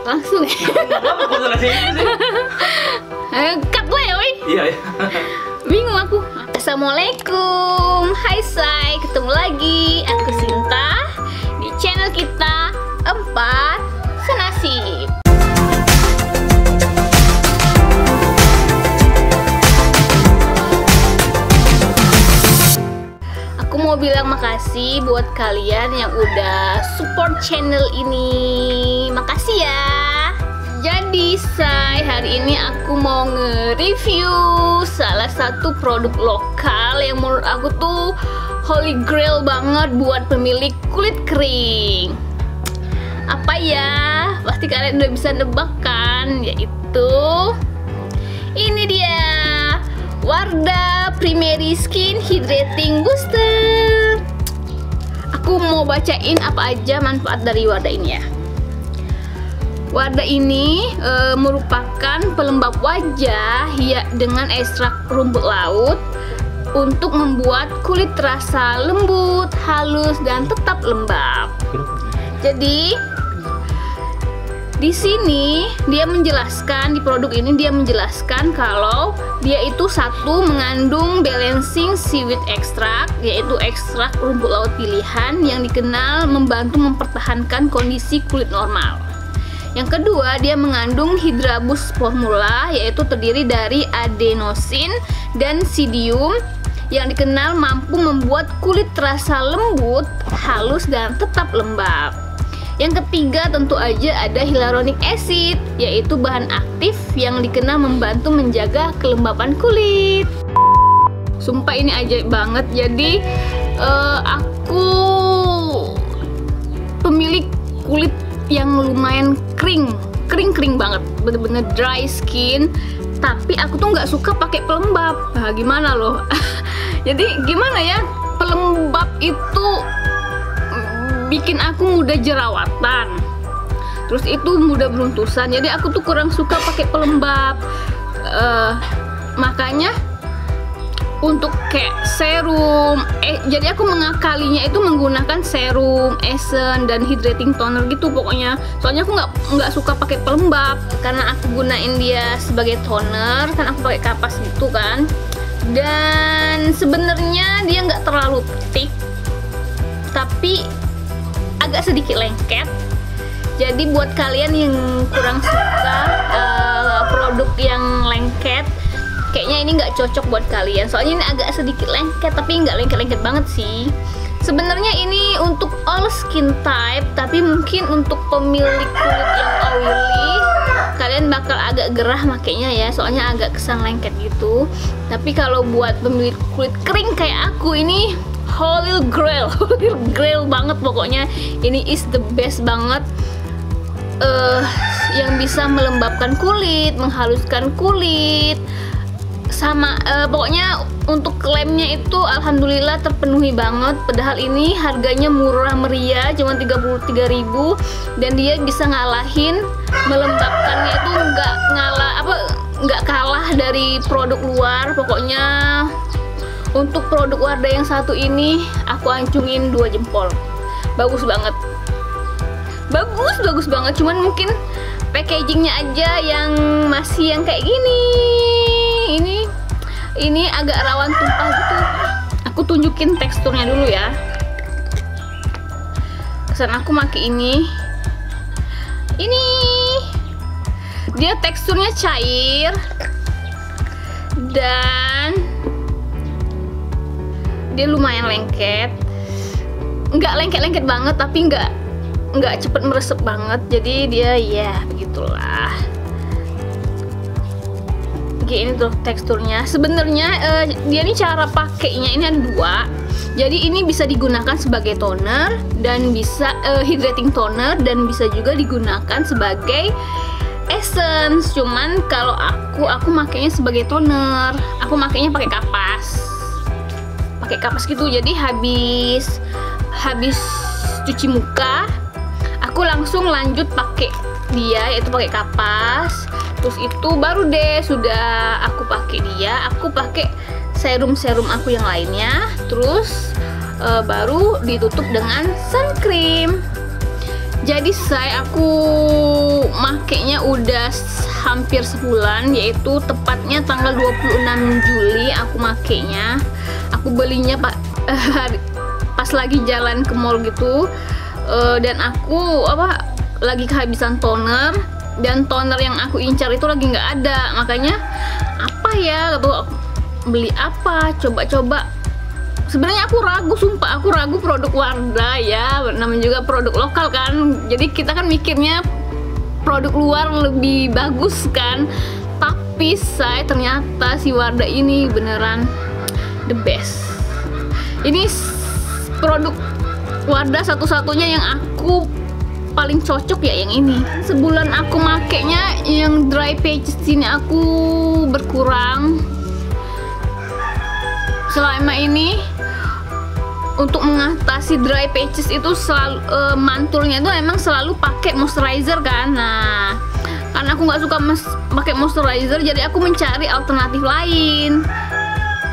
Langsung ya. Apa konsultasi itu sih? Cut lah ya, woi. Iya. Bingung aku. Assalamualaikum. Hai say, ketemu lagi. Aku Sinta di channel kita 4 Senasib. Aku mau bilang makasih buat kalian yang udah support channel ini. Makasih ya. Jadi say, hari ini aku mau nge-review salah satu produk lokal yang menurut aku tuh holy grail banget buat pemilik kulit kering. Apa ya? Pasti kalian udah bisa nebak kan? Yaitu ini dia, Wardah Primary Skin Hydrating Booster. Aku mau bacain apa aja manfaat dari Wardah ini ya. Wardah ini merupakan pelembab wajah ya dengan ekstrak rumput laut untuk membuat kulit terasa lembut, halus dan tetap lembab. Jadi di sini dia menjelaskan, di produk ini dia menjelaskan kalau dia itu satu mengandung balancing seaweed extract, yaitu ekstrak rumput laut pilihan yang dikenal membantu mempertahankan kondisi kulit normal. Yang kedua, dia mengandung Hydraboost formula, yaitu terdiri dari adenosin dan psidium yang dikenal mampu membuat kulit terasa lembut, halus dan tetap lembab. Yang ketiga tentu aja ada hyaluronic acid, yaitu bahan aktif yang dikenal membantu menjaga kelembapan kulit. Sumpah ini ajaib banget. Jadi aku pemilik kulit yang lumayan kering banget, bener-bener dry skin. Tapi aku tuh nggak suka pakai pelembab. Nah, gimana loh? Jadi gimana ya? Pelembab itu bikin aku mudah jerawatan, terus itu mudah beruntusan. Jadi aku tuh kurang suka pakai pelembab. Makanya untuk kayak serum, jadi aku mengakalinya itu menggunakan serum, essence dan hydrating toner gitu pokoknya. Soalnya aku nggak suka pakai pelembab karena aku gunain dia sebagai toner, kan aku pakai kapas gitu kan. Dan sebenarnya dia nggak terlalu thick, tapi agak sedikit lengket. Jadi buat kalian yang kurang suka produk yang lengket, kayaknya ini nggak cocok buat kalian. Soalnya ini agak sedikit lengket, tapi nggak lengket-lengket banget sih. Sebenarnya ini untuk all skin type, tapi mungkin untuk pemilik kulit yang oily, kalian bakal agak gerah makainya ya, soalnya agak kesan lengket gitu. Tapi kalau buat pemilik kulit kering kayak aku, ini holy grail, holy grail banget pokoknya. Ini is the best banget, yang bisa melembabkan kulit, menghaluskan kulit, sama pokoknya untuk klaimnya itu alhamdulillah terpenuhi banget. Padahal ini harganya murah meriah, cuma 33.000, dan dia bisa ngalahin, melembabkannya itu nggak kalah dari produk luar. Pokoknya untuk produk Wardah yang satu ini aku ancungin 2 jempol. Bagus banget. Bagus banget. Cuman mungkin packagingnya aja yang masih yang kayak gini. Ini agak rawan tumpah gitu. Aku tunjukin teksturnya dulu ya. Kesan aku pakai ini. Ini dia teksturnya cair dan dia lumayan lengket, nggak lengket-lengket banget, tapi nggak cepet meresep banget. Jadi dia ya begitulah. Ini tuh teksturnya. Sebenarnya dia ini cara pakainya ini ada 2. Jadi ini bisa digunakan sebagai toner dan bisa hydrating toner, dan bisa juga digunakan sebagai essence. Cuman kalau aku makainya sebagai toner. Aku makainya pakai kapas gitu. Jadi habis cuci muka, aku langsung lanjut pakai dia, yaitu pakai kapas. Terus itu baru deh sudah aku pakai dia, aku pakai serum aku yang lainnya. Terus baru ditutup dengan sun cream. Jadi aku makainya udah hampir sebulan, yaitu tepatnya tanggal 26 Juli aku makainya. Aku belinya pas lagi jalan ke mall gitu, dan aku lagi kehabisan toner, dan toner yang aku incar itu lagi nggak ada. Makanya apa ya, beli apa, coba-coba. Sebenarnya aku ragu, sumpah aku ragu produk Wardah ya, namanya juga produk lokal kan. Jadi kita kan mikirnya produk luar lebih bagus kan. Tapi ternyata si Wardah ini beneran the best. Ini produk Wardah satu-satunya yang aku paling cocok ya, yang ini. Sebulan aku makainya, yang dry patches ini aku berkurang. Selama ini untuk mengatasi dry patches itu selalu mantulnya itu emang selalu pakai moisturizer kan. Nah, karena aku nggak suka pakai moisturizer, jadi aku mencari alternatif lain.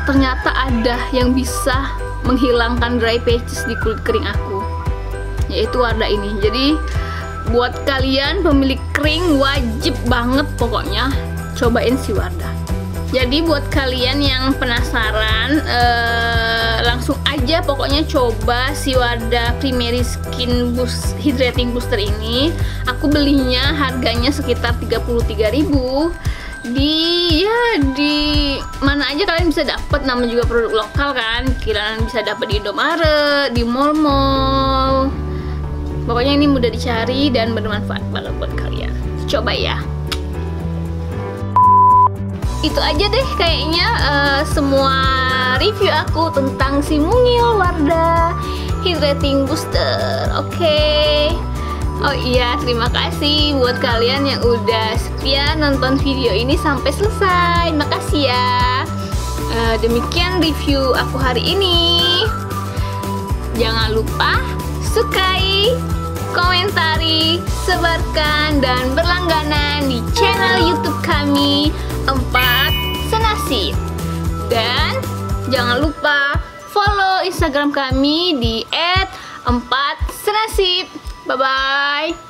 Ternyata ada yang bisa menghilangkan dry patches di kulit kering aku, yaitu Wardah ini. Jadi buat kalian pemilik kering wajib banget pokoknya cobain si Wardah. Jadi buat kalian yang penasaran, langsung aja pokoknya coba si Wardah Primary Skin Hydrating Booster ini. Aku belinya harganya sekitar 33.000 di mana aja kalian bisa dapat, namanya juga produk lokal kan. Kalian bisa dapat di Indomaret, di mall-mall. Pokoknya ini mudah dicari dan bermanfaat banget buat kalian. Coba ya. Itu aja deh kayaknya semua review aku tentang si mungil Wardah Hydrating Booster. Oke. Oh iya, terima kasih buat kalian yang udah setia nonton video ini sampai selesai. Makasih ya. Demikian review aku hari ini. Jangan lupa sukai, komentari, sebarkan, dan berlangganan di channel YouTube kami 4 Senasib. Dan jangan lupa follow Instagram kami di @4senasib. Bye bye.